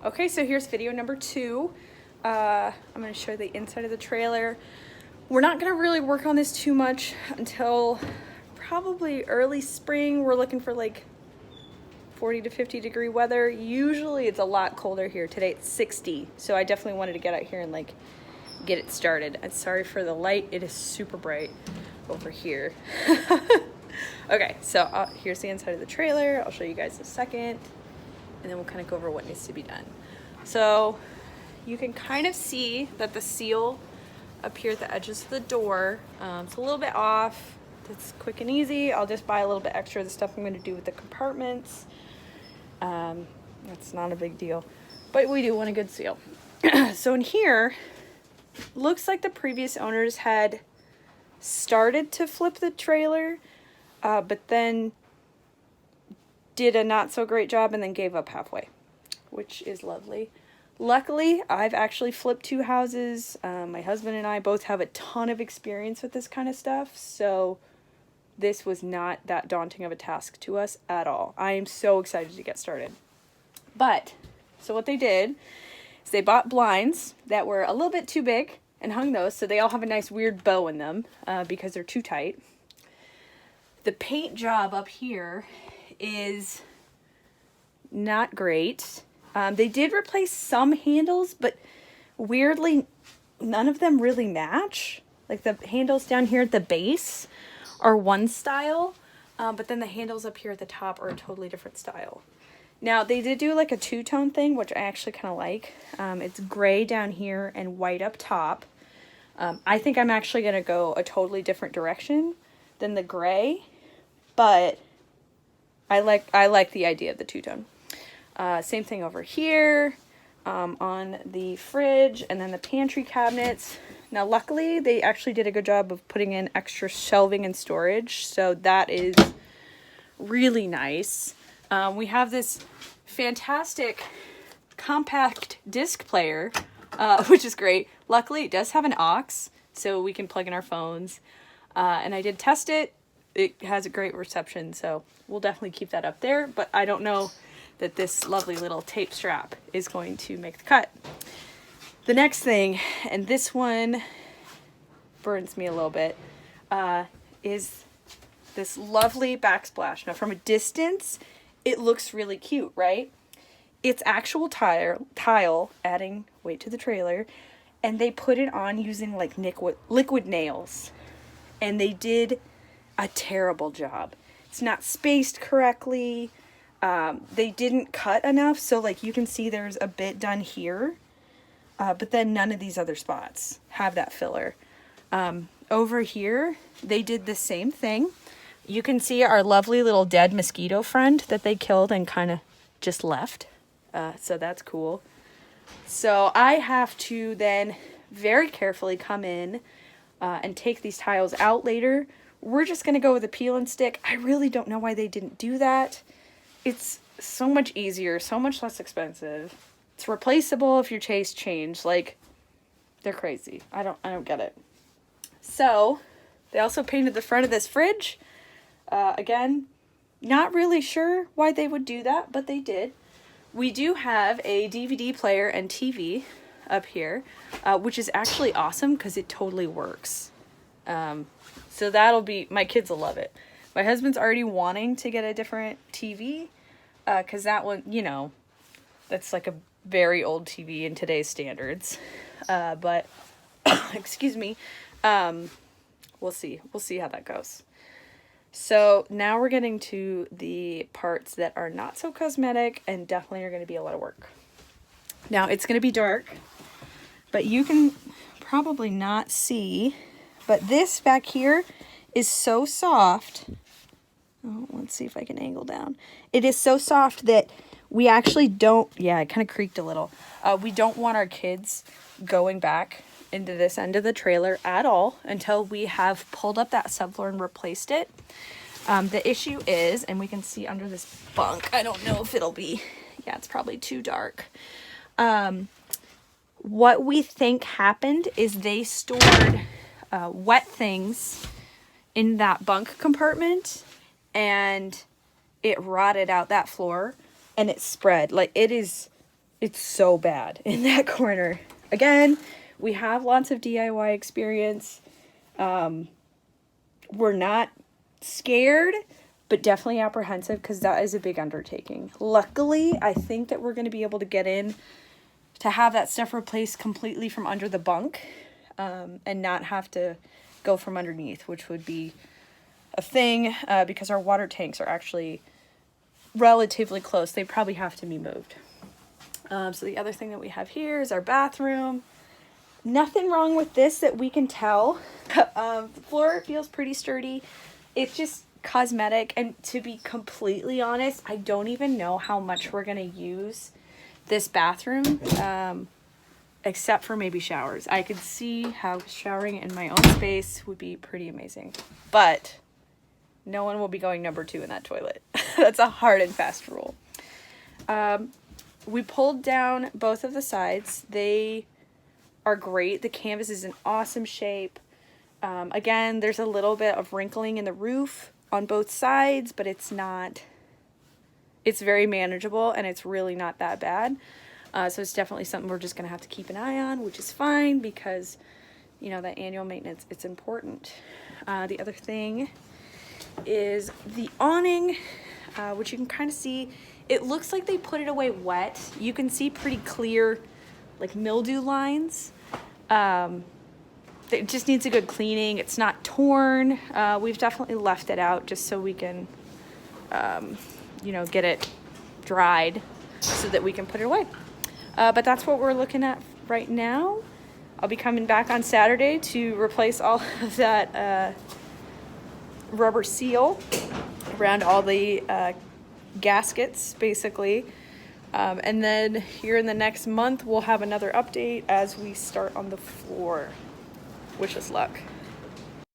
Okay, so here's video number 2. I'm going to show the inside of the trailer. We're not going to really work on this too much until probably early spring. We're looking for like 40 to 50 degree weather. Usually it's a lot colder here. Today it's 60, so I definitely wanted to get out here and like get it started. I'm sorry for the light. It is super bright over here. Okay, so here's the inside of the trailer. I'll show you guys in a second, and then we'll kind of go over what needs to be done. So you can kind of see that the seal up here at the edges of the door, it's a little bit off. It's quick and easy. I'll just buy a little bit extra of the stuff I'm going to do with the compartments. That's not a big deal, but we do want a good seal. So in here, looks like the previous owners had started to flip the trailer, but then did a not so great job and then gave up halfway, which is lovely. Luckily, I've actually flipped 2 houses. My husband and I both have a ton of experience with this kind of stuff, so this was not that daunting of a task to us at all. I am so excited to get started. But, so what they did is they bought blinds that were a little bit too big and hung those, so they all have a nice weird bow in them because they're too tight. The paint job up here is not great. They did replace some handles, but weirdly, none of them really match. Like the handles down here at the base are one style, but then the handles up here at the top are a totally different style. Now, they did do like a 2-tone thing, which I actually kind of like. It's gray down here and white up top. I think I'm actually going to go a totally different direction than the gray, but I like the idea of the 2-tone. Same thing over here on the fridge and then the pantry cabinets. Now, luckily, they actually did a good job of putting in extra shelving and storage, so that is really nice. We have this fantastic compact disc player, which is great. Luckily, it does have an aux, so we can plug in our phones. And I did test it. It has a great reception, so we'll definitely keep that up there. But I don't know that this lovely little tape strap is going to make the cut. The next thing, and this one burns me a little bit, is this lovely backsplash. Now, from a distance, it looks really cute, right? It's actual tile, adding weight to the trailer, and they put it on using like liquid nails, and they did a terrible job. It's not spaced correctly. They didn't cut enough, so like you can see there's a bit done here, but then none of these other spots have that filler. Over here, they did the same thing. You can see our lovely little dead mosquito friend that they killed and kind of just left. So that's cool. So I have to then very carefully come in and take these tiles out later. We're just going to go with a peel and stick. I really don't know why they didn't do that. It's so much easier, so much less expensive. It's replaceable if your taste change. Like, they're crazy. I don't get it. So they also painted the front of this fridge. Again, not really sure why they would do that, but they did. We do have a DVD player and TV up here, which is actually awesome because it totally works. So that'll be, my kids will love it. My husband's already wanting to get a different TV, because that one, you know, that's like a very old TV in today's standards. But, excuse me, we'll see. We'll see how that goes. So now we're getting to the parts that are not so cosmetic and definitely are going to be a lot of work. Now, it's going to be dark, but you can probably not see, but this back here is so soft. Oh, let's see if I can angle down. It is so soft that we actually don't, yeah, it kind of creaked a little. We don't want our kids going back into this end of the trailer at all until we have pulled up that subfloor and replaced it. The issue is, and we can see under this bunk, I don't know if it'll be, yeah, it's probably too dark. What we think happened is they stored wet things in that bunk compartment, and it rotted out that floor and it spread. Like, it is It's so bad in that corner. Again, we have lots of DIY experience. We're not scared, but definitely apprehensive because that is a big undertaking. Luckily, I think that we're going to be able to get in to have that stuff replaced completely from under the bunk, and not have to go from underneath, which would be a thing, because our water tanks are actually relatively close. They probably have to be moved. So the other thing that we have here is our bathroom. Nothing wrong with this that we can tell. The floor feels pretty sturdy. It's just cosmetic, and to be completely honest, I don't even know how much we're gonna use this bathroom, except for maybe showers. I could see how showering in my own space would be pretty amazing, but no one will be going number 2 in that toilet. That's a hard and fast rule. We pulled down both of the sides. They are great. The canvas is in awesome shape. Again, there's a little bit of wrinkling in the roof on both sides, but it's very manageable, and it's really not that bad. So it's definitely something we're just going to have to keep an eye on, which is fine because, you know, that annual maintenance, it's important. The other thing is the awning, which you can kind of see. It looks like they put it away wet. You can see pretty clear, like, mildew lines. It just needs a good cleaning. It's not torn. We've definitely left it out just so we can, you know, get it dried so that we can put it away. But that's what we're looking at right now. I'll be coming back on Saturday to replace all of that rubber seal around all the gaskets, basically. And then here in the next month, we'll have another update as we start on the floor. Wish us luck.